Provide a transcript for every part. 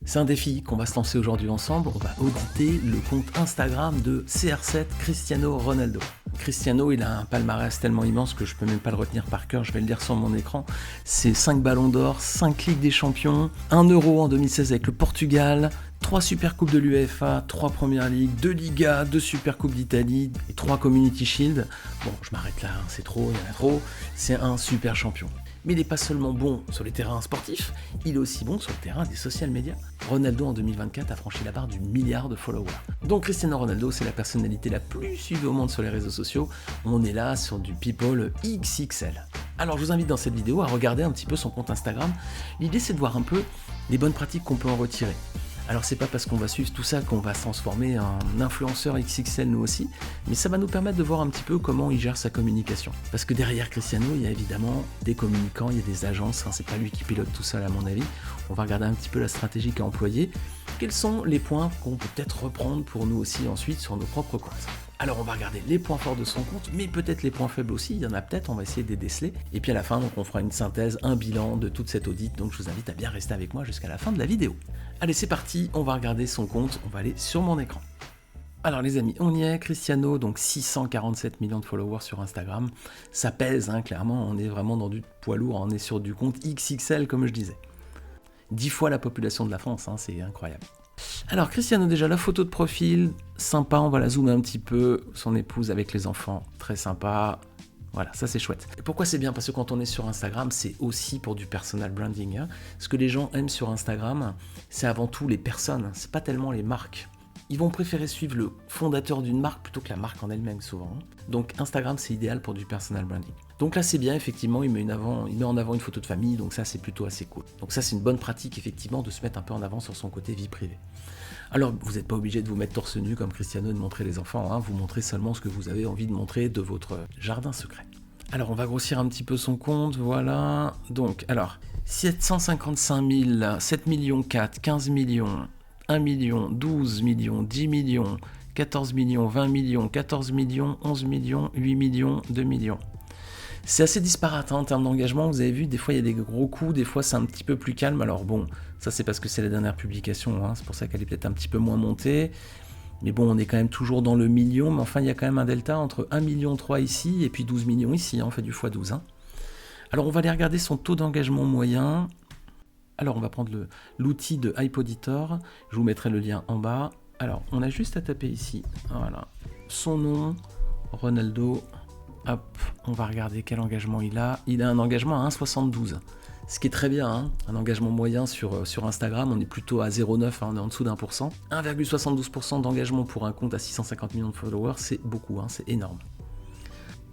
C'est un défi qu'on va se lancer aujourd'hui ensemble. On va auditer le compte Instagram de CR7 Cristiano Ronaldo. Cristiano, il a un palmarès tellement immense que je peux même pas le retenir par cœur, je vais le lire sur mon écran. C'est 5 ballons d'or, 5 Ligues des Champions, 1 Euro en 2016 avec le Portugal, 3 Super Coupes de l'UEFA, 3 Première Ligue, 2 Liga, 2 Super Coupes d'Italie et 3 Community Shield. Bon, je m'arrête là, c'est trop, il y en a trop. C'est un super champion. Mais il n'est pas seulement bon sur les terrains sportifs, il est aussi bon sur le terrain des social media. Ronaldo en 2024 a franchi la barre du milliard de followers. Donc Cristiano Ronaldo, c'est la personnalité la plus suivie au monde sur les réseaux sociaux. On est là sur du people XXL. Alors je vous invite dans cette vidéo à regarder un petit peu son compte Instagram. L'idée c'est de voir un peu les bonnes pratiques qu'on peut en retirer. Alors c'est pas parce qu'on va suivre tout ça qu'on va se transformer en influenceur XXL nous aussi, mais ça va nous permettre de voir un petit peu comment il gère sa communication. Parce que derrière Cristiano, il y a évidemment des communicants, il y a des agences, c'est pas lui qui pilote tout seul à mon avis. On va regarder un petit peu la stratégie qu'a employée. Quels sont les points qu'on peut peut-être reprendre pour nous aussi ensuite sur nos propres comptes. Alors on va regarder les points forts de son compte, mais peut-être les points faibles aussi, il y en a peut-être, on va essayer de les déceler. Et puis à la fin, donc, on fera une synthèse, un bilan de toute cette audit, donc je vous invite à bien rester avec moi jusqu'à la fin de la vidéo. Allez, c'est parti, on va regarder son compte, on va aller sur mon écran. Alors les amis, on y est, Cristiano, donc 647 millions de followers sur Instagram. Ça pèse, clairement, on est vraiment dans du poids lourd, on est sur du compte XXL comme je disais. 10 fois la population de la France, c'est incroyable. Alors Cristiano, déjà la photo de profil, sympa, on va la zoomer un petit peu, son épouse avec les enfants, très sympa. Voilà, ça c'est chouette. Et pourquoi c'est bien? Parce que quand on est sur Instagram, c'est aussi pour du personal branding. Ce que les gens aiment sur Instagram, c'est avant tout les personnes, c'est pas tellement les marques. Ils vont préférer suivre le fondateur d'une marque plutôt que la marque en elle-même souvent. Donc Instagram c'est idéal pour du personal branding. Donc là c'est bien, effectivement, il met en avant une photo de famille, donc ça c'est plutôt assez cool. Donc ça c'est une bonne pratique effectivement de se mettre un peu en avant sur son côté vie privée. Alors vous n'êtes pas obligé de vous mettre torse nu comme Cristiano, de montrer les enfants, vous montrez seulement ce que vous avez envie de montrer de votre jardin secret. Alors on va grossir un petit peu son compte, voilà. Donc alors 755 000, 7 millions 4, 15 millions, 1 million, 12 millions, 10 millions, 14 millions, 20 millions, 14 millions, 11 millions, 8 millions, 2 millions. C'est assez disparate en termes d'engagement, vous avez vu, des fois il y a des gros coups, des fois c'est un petit peu plus calme. Alors bon, ça c'est parce que c'est la dernière publication, c'est pour ça qu'elle est peut-être un petit peu moins montée. Mais bon, on est quand même toujours dans le million, mais enfin il y a quand même un delta entre 1,3 million ici et puis 12 millions ici, on fait du x12. Alors on va aller regarder son taux d'engagement moyen. Alors on va prendre l'outil de HypeAuditor, je vous mettrai le lien en bas. Alors on a juste à taper ici, voilà, son nom, Ronaldo, hop, on va regarder quel engagement il a. Il a un engagement à 1,72, ce qui est très bien, un engagement moyen sur Instagram, on est plutôt à 0,9, on est en dessous d'1%. 1,72% d'engagement pour un compte à 650 millions de followers, c'est beaucoup, c'est énorme.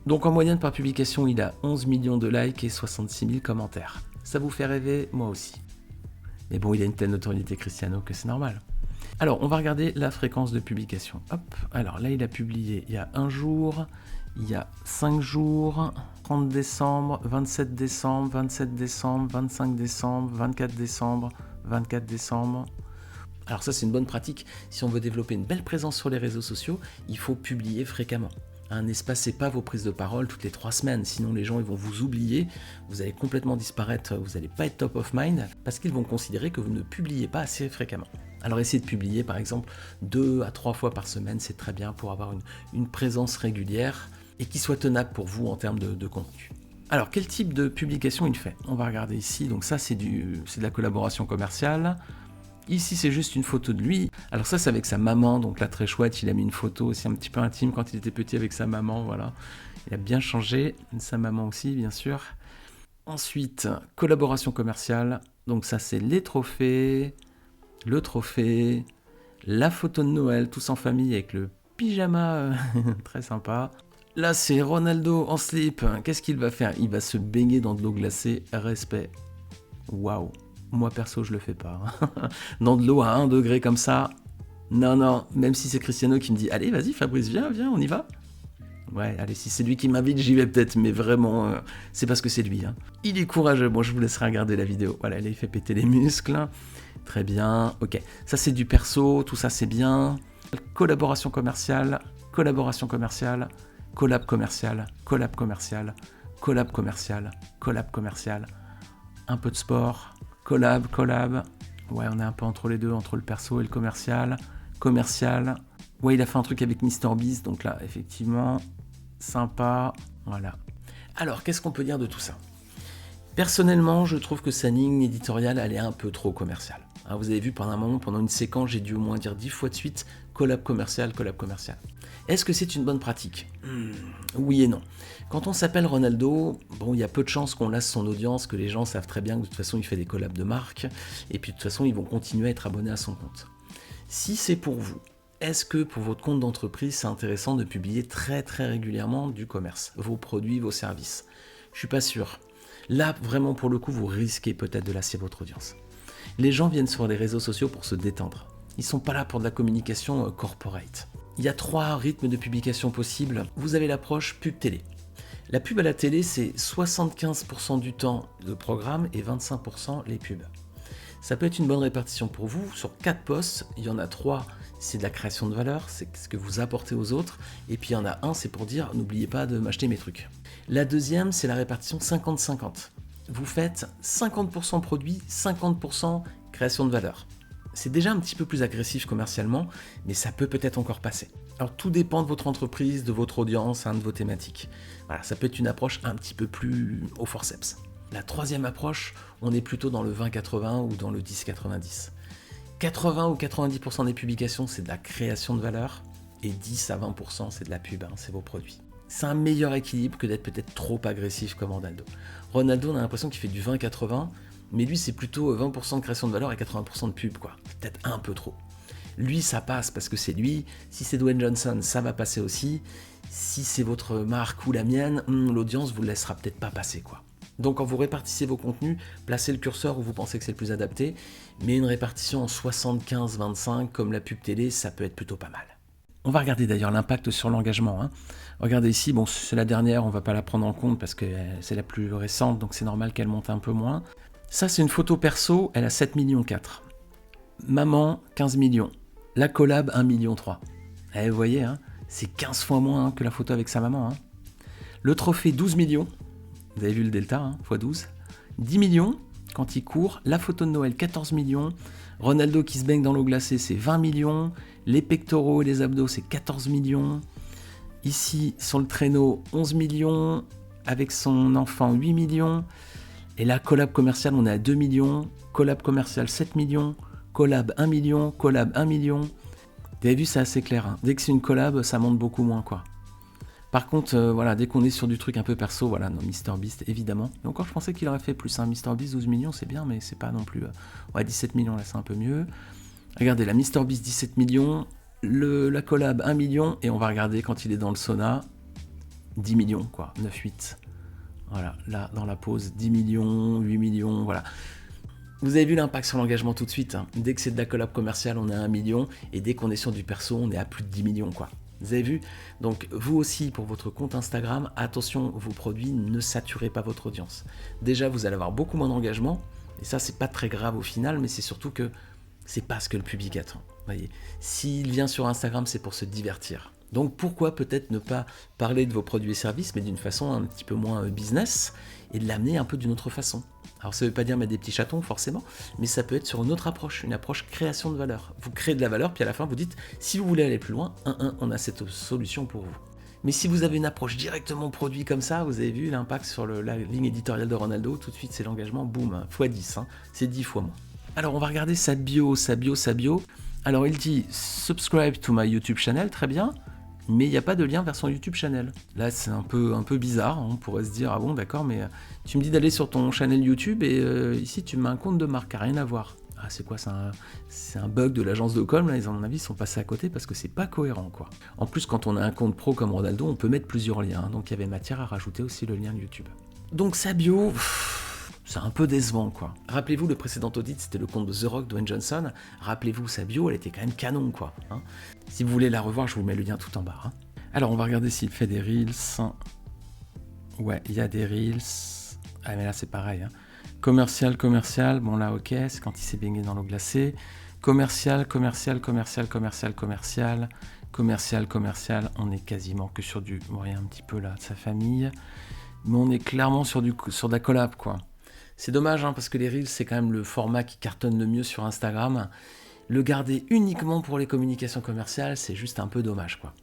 Donc en moyenne par publication, il a 11 millions de likes et 66 000 commentaires. Ça vous fait rêver? Moi aussi. Mais bon, il a une telle notoriété Cristiano que c'est normal. Alors, on va regarder la fréquence de publication. Hop, alors là, il a publié il y a 1 jour, il y a 5 jours, 30 décembre, 27 décembre, 27 décembre, 25 décembre, 24 décembre, 24 décembre. Alors ça, c'est une bonne pratique. Si on veut développer une belle présence sur les réseaux sociaux, il faut publier fréquemment. N'espacez pas vos prises de parole toutes les 3 semaines, sinon les gens ils vont vous oublier, vous allez complètement disparaître, vous n'allez pas être top of mind, parce qu'ils vont considérer que vous ne publiez pas assez fréquemment. Alors essayez de publier par exemple 2 à 3 fois par semaine, c'est très bien pour avoir une présence régulière et qui soit tenable pour vous en termes de contenu. Alors quel type de publication il fait? On va regarder ici, donc ça c'est de la collaboration commerciale. Ici, c'est juste une photo de lui. Alors ça, c'est avec sa maman, donc là, très chouette. Il a mis une photo aussi un petit peu intime quand il était petit avec sa maman, voilà. Il a bien changé, sa maman aussi, bien sûr. Ensuite, collaboration commerciale. Donc ça, c'est les trophées, le trophée, la photo de Noël, tous en famille avec le pyjama, très sympa. Là, c'est Ronaldo en slip. Qu'est-ce qu'il va faire? Il va se baigner dans de l'eau glacée. Respect. Waouh. Moi perso je le fais pas. Dans de l'eau à 1 degré comme ça, non, même si c'est Cristiano qui me dit allez vas-y Fabrice, viens, on y va. Ouais, allez, si c'est lui qui m'invite, j'y vais peut-être, mais vraiment, c'est parce que c'est lui. Il est courageux, bon je vous laisserai regarder la vidéo. Voilà, il fait péter les muscles, très bien, ok. Ça c'est du perso, tout ça c'est bien. Collaboration commerciale, collab commercial, collab commercial, un peu de sport, collab, Ouais, on est un peu entre les deux, entre le perso et le commercial. Commercial. Ouais, il a fait un truc avec MrBeast, donc là, effectivement, sympa. Voilà. Alors, qu'est-ce qu'on peut dire de tout ça ? Personnellement, je trouve que sa ligne éditoriale, elle est un peu trop commerciale. Hein, vous avez vu, pendant un moment, pendant une séquence, j'ai dû au moins dire 10 fois de suite collab commercial, collab commercial. Est-ce que c'est une bonne pratique ? Oui et non. Quand on s'appelle Ronaldo, bon, il y a peu de chances qu'on lasse son audience, que les gens savent très bien que de toute façon, il fait des collabs de marque, et puis de toute façon, ils vont continuer à être abonnés à son compte. Si c'est pour vous, est-ce que pour votre compte d'entreprise, c'est intéressant de publier très très régulièrement du commerce, vos produits, vos services ? Je suis pas sûr. Là, vraiment, pour le coup, vous risquez peut-être de lasser votre audience. Les gens viennent sur les réseaux sociaux pour se détendre. Ils sont pas là pour de la communication corporate. Il y a 3 rythmes de publication possibles. Vous avez l'approche pub télé. La pub à la télé, c'est 75% du temps de programme et 25% les pubs. Ça peut être une bonne répartition pour vous. Sur 4 posts, il y en a 3, c'est de la création de valeur, c'est ce que vous apportez aux autres. Et puis il y en a un, c'est pour dire, n'oubliez pas de m'acheter mes trucs. La deuxième, c'est la répartition 50-50. Vous faites 50% produit, 50% création de valeur. C'est déjà un petit peu plus agressif commercialement, mais ça peut peut-être encore passer. Alors tout dépend de votre entreprise, de votre audience, de vos thématiques. Voilà, ça peut être une approche un petit peu plus au forceps. La troisième approche, on est plutôt dans le 20-80 ou dans le 10-90. 80 ou 90% des publications, c'est de la création de valeur, et 10 à 20%, c'est de la pub, c'est vos produits. C'est un meilleur équilibre que d'être peut-être trop agressif comme Ronaldo. Ronaldo, on a l'impression qu'il fait du 20-80, mais lui, c'est plutôt 20% de création de valeur et 80% de pub, quoi. Peut-être un peu trop. Lui, ça passe parce que c'est lui. Si c'est Dwayne Johnson, ça va passer aussi. Si c'est votre marque ou la mienne, l'audience vous laissera peut-être pas passer, quoi. Donc quand vous répartissez vos contenus, placez le curseur où vous pensez que c'est le plus adapté, mais une répartition en 75-25 comme la pub télé, ça peut être plutôt pas mal. On va regarder d'ailleurs l'impact sur l'engagement. Regardez ici, bon, c'est la dernière, on ne va pas la prendre en compte parce que c'est la plus récente, donc c'est normal qu'elle monte un peu moins. Ça, c'est une photo perso, elle a 7,4 millions. Maman, 15 millions. La collab, 1,3 million. Vous voyez, c'est 15 fois moins que la photo avec sa maman. Le trophée, 12 millions. Vous avez vu le delta, x 12. 10 millions quand il court. La photo de Noël, 14 millions. Ronaldo qui se baigne dans l'eau glacée, c'est 20 millions. Les pectoraux et les abdos, c'est 14 millions. Ici, sur le traîneau, 11 millions. Avec son enfant, 8 millions. Et la collab commerciale, on est à 2 millions. Collab commerciale, 7 millions. Collab, 1 million. Collab, 1 million. Vous avez vu, c'est assez clair. Dès que c'est une collab, ça monte beaucoup moins, quoi. Par contre, voilà, dès qu'on est sur du truc un peu perso, voilà, non, MrBeast, évidemment. Et encore, je pensais qu'il aurait fait plus. MrBeast, 12 millions, c'est bien, mais c'est pas non plus... 17 millions, là, c'est un peu mieux. Regardez, la MrBeast, 17 millions. La collab, 1 million. Et on va regarder quand il est dans le sauna, 10 millions, quoi, 9-8. Voilà, là, dans la pause, 10 millions, 8 millions, voilà. Vous avez vu l'impact sur l'engagement tout de suite. Dès que c'est de la collab commerciale, on est à 1 million. Et dès qu'on est sur du perso, on est à plus de 10 millions, quoi. Vous avez vu ? Donc, vous aussi, pour votre compte Instagram, attention, vos produits, ne saturez pas votre audience. Déjà, vous allez avoir beaucoup moins d'engagement. Et ça, c'est pas très grave au final, mais c'est surtout que c'est pas ce que le public attend. Voyez, s'il vient sur Instagram, c'est pour se divertir. Donc pourquoi peut-être ne pas parler de vos produits et services, mais d'une façon un petit peu moins business, et de l'amener un peu d'une autre façon. Alors ça ne veut pas dire mettre des petits chatons forcément, mais ça peut être sur une autre approche, une approche création de valeur. Vous créez de la valeur, puis à la fin vous dites, si vous voulez aller plus loin, on a cette solution pour vous. Mais si vous avez une approche directement produit comme ça, vous avez vu l'impact sur la ligne éditoriale de Ronaldo, tout de suite c'est l'engagement, boum, x10, c'est 10 fois moins. Alors on va regarder sa bio. Alors il dit, subscribe to my YouTube channel, très bien. Mais il n'y a pas de lien vers son YouTube channel. Là, c'est un peu bizarre. On pourrait se dire, ah bon, d'accord, mais tu me dis d'aller sur ton channel YouTube et ici, tu mets un compte de marque, ça n'a rien à voir. Ah, c'est quoi ? C'est un bug de l'agence de com, là, à mon avis, ils sont passés à côté parce que c'est pas cohérent, quoi. En plus, quand on a un compte pro comme Ronaldo, on peut mettre plusieurs liens. Donc, il y avait matière à rajouter aussi le lien de YouTube. Donc, sa bio... c'est un peu décevant, quoi. Rappelez-vous, le précédent audit, c'était le compte de The Rock, Dwayne Johnson. Rappelez-vous, sa bio, elle était quand même canon, quoi. Si vous voulez la revoir, je vous mets le lien tout en bas. Alors, on va regarder s'il fait des Reels. Ouais, il y a des Reels. Ah, mais là, c'est pareil. Commercial. Bon, là, ok, c'est quand il s'est baigné dans l'eau glacée. Commercial. On est quasiment que sur du... Bon, il y a un petit peu, là, de sa famille. Mais on est clairement sur de la collab, quoi. C'est dommage hein, parce que les Reels, c'est quand même le format qui cartonne le mieux sur Instagram. Le garder uniquement pour les communications commerciales, c'est juste un peu dommage, quoi.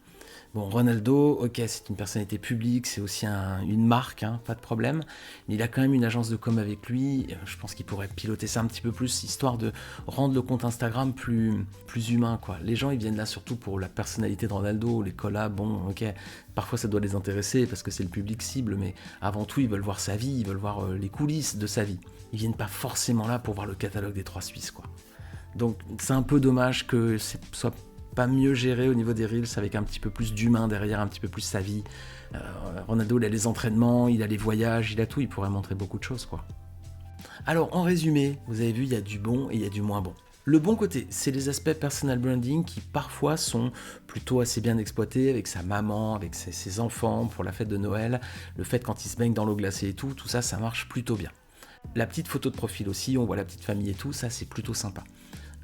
Bon, Ronaldo, ok, c'est une personnalité publique, c'est aussi une marque, hein, pas de problème. Mais il a quand même une agence de com avec lui. Je pense qu'il pourrait piloter ça un petit peu plus, histoire de rendre le compte Instagram plus humain, quoi. Les gens, ils viennent là surtout pour la personnalité de Ronaldo, les collabs, bon, ok. Parfois, ça doit les intéresser parce que c'est le public cible, mais avant tout, ils veulent voir sa vie, ils veulent voir les coulisses de sa vie. Ils viennent pas forcément là pour voir le catalogue des 3 Suisses, quoi. Donc, c'est un peu dommage que ce soit pas mieux géré au niveau des Reels avec un petit peu plus d'humain derrière, un petit peu plus sa vie. Ronaldo, il a les entraînements, il a les voyages, il a tout, il pourrait montrer beaucoup de choses, quoi. Alors, en résumé, vous avez vu, il y a du bon et il y a du moins bon. Le bon côté, c'est les aspects personal branding qui parfois sont plutôt assez bien exploités avec sa maman, avec ses enfants pour la fête de Noël. Le fait quand ils se baignent dans l'eau glacée et tout ça, ça marche plutôt bien. La petite photo de profil aussi, on voit la petite famille et tout, ça c'est plutôt sympa.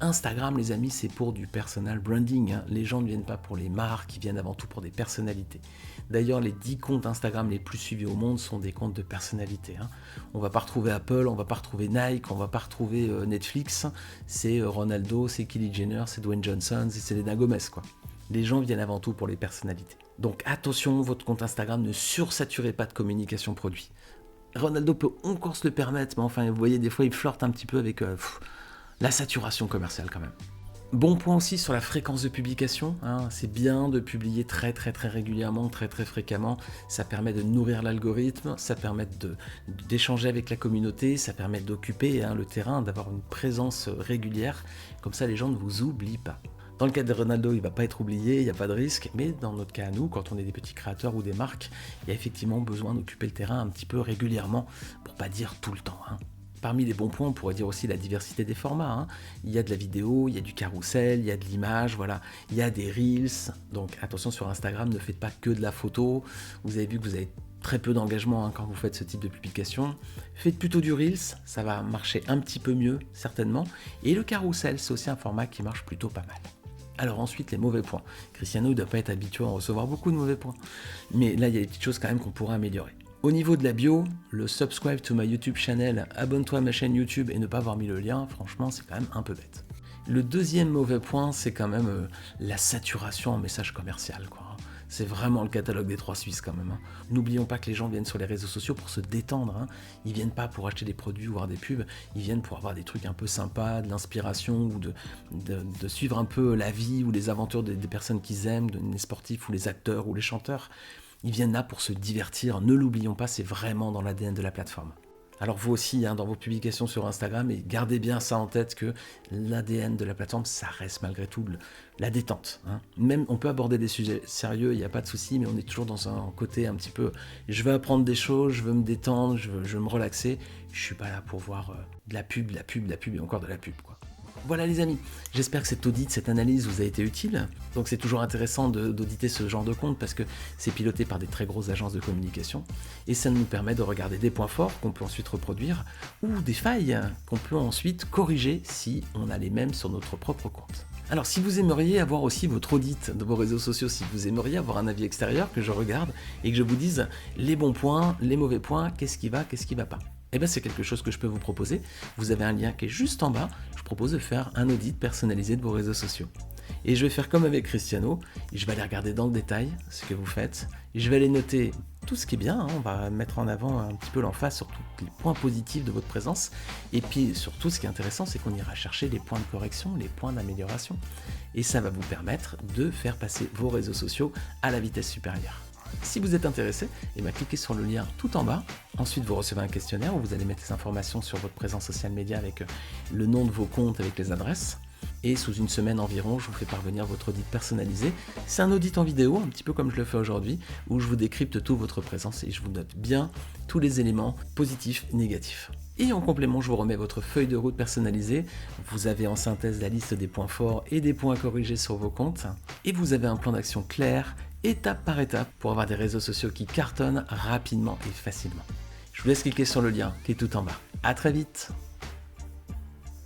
Instagram, les amis, c'est pour du personal branding. Hein. Les gens ne viennent pas pour les marques, ils viennent avant tout pour des personnalités. D'ailleurs, les 10 comptes Instagram les plus suivis au monde sont des comptes de personnalités. Hein. On ne va pas retrouver Apple, on ne va pas retrouver Nike, on ne va pas retrouver Netflix. C'est Ronaldo, c'est Kylie Jenner, c'est Dwayne Johnson, c'est Selena Gomez, quoi. Les gens viennent avant tout pour les personnalités. Donc attention, votre compte Instagram, ne sursaturez pas de communication produit. Ronaldo peut encore se le permettre, mais enfin, vous voyez, des fois, il flirte un petit peu avec la saturation commerciale quand même. Bon point aussi sur la fréquence de publication, hein, c'est bien de publier très régulièrement, très fréquemment, ça permet de nourrir l'algorithme, ça permet d'échanger avec la communauté, ça permet d'occuper le terrain, d'avoir une présence régulière, comme ça les gens ne vous oublient pas. Dans le cas de Ronaldo, il ne va pas être oublié, il n'y a pas de risque, mais dans notre cas à nous, quand on est des petits créateurs ou des marques, il y a effectivement besoin d'occuper le terrain un petit peu régulièrement, pour pas dire tout le temps. Hein. Parmi les bons points, on pourrait dire aussi la diversité des formats. Hein. Il y a de la vidéo, il y a du carrousel, il y a de l'image, voilà. Il y a des Reels. Donc attention sur Instagram, ne faites pas que de la photo. Vous avez vu que vous avez très peu d'engagement quand vous faites ce type de publication. Faites plutôt du Reels, ça va marcher un petit peu mieux, certainement. Et le carrousel, c'est aussi un format qui marche plutôt pas mal. Alors ensuite, les mauvais points. Cristiano ne doit pas être habitué à recevoir beaucoup de mauvais points. Mais là, il y a des petites choses quand même qu'on pourrait améliorer. Au niveau de la bio, le subscribe to my YouTube channel, abonne-toi à ma chaîne YouTube et ne pas avoir mis le lien, franchement, c'est quand même un peu bête. Le deuxième mauvais point, c'est quand même la saturation en message commercial, quoi. C'est vraiment le catalogue des 3 Suisses quand même. Hein. N'oublions pas que les gens viennent sur les réseaux sociaux pour se détendre. Hein. Ils viennent pas pour acheter des produits ou voir des pubs. Ils viennent pour avoir des trucs un peu sympas, de l'inspiration ou de suivre un peu la vie ou les aventures des personnes qu'ils aiment, les sportifs ou les acteurs ou les chanteurs. Ils viennent là pour se divertir. Ne l'oublions pas, c'est vraiment dans l'ADN de la plateforme. Alors vous aussi, dans vos publications sur Instagram, et gardez bien ça en tête que l'ADN de la plateforme, ça reste malgré tout la détente. Hein. Même on peut aborder des sujets sérieux, il n'y a pas de souci, mais on est toujours dans un côté un petit peu, je veux apprendre des choses, je veux me détendre, je veux me relaxer. Je ne suis pas là pour voir de la pub et encore de la pub, quoi. Voilà les amis, j'espère que cet audit, cette analyse vous a été utile. Donc c'est toujours intéressant d'auditer ce genre de compte parce que c'est piloté par des très grosses agences de communication et ça nous permet de regarder des points forts qu'on peut ensuite reproduire ou des failles qu'on peut ensuite corriger si on a les mêmes sur notre propre compte. Alors si vous aimeriez avoir aussi votre audit de vos réseaux sociaux, si vous aimeriez avoir un avis extérieur que je regarde et que je vous dise les bons points, les mauvais points, qu'est-ce qui va pas. Eh bien c'est quelque chose que je peux vous proposer. Vous avez un lien qui est juste en bas. Je propose de faire un audit personnalisé de vos réseaux sociaux. Et je vais faire comme avec Cristiano. Je vais aller regarder dans le détail ce que vous faites. Je vais aller noter tout ce qui est bien. On va mettre en avant un petit peu l'emphase sur tous les points positifs de votre présence. Et puis surtout ce qui est intéressant, c'est qu'on ira chercher les points de correction, les points d'amélioration. Et ça va vous permettre de faire passer vos réseaux sociaux à la vitesse supérieure. Si vous êtes intéressé, cliquez sur le lien tout en bas. Ensuite, vous recevez un questionnaire où vous allez mettre des informations sur votre présence social média avec le nom de vos comptes, avec les adresses. Et sous une semaine environ, je vous fais parvenir votre audit personnalisé. C'est un audit en vidéo, un petit peu comme je le fais aujourd'hui, où je vous décrypte toute votre présence et je vous note bien tous les éléments positifs et négatifs. Et en complément, je vous remets votre feuille de route personnalisée. Vous avez en synthèse la liste des points forts et des points corrigés sur vos comptes. Et vous avez un plan d'action clair, étape par étape, pour avoir des réseaux sociaux qui cartonnent rapidement et facilement. Je vous laisse cliquer sur le lien qui est tout en bas. À très vite!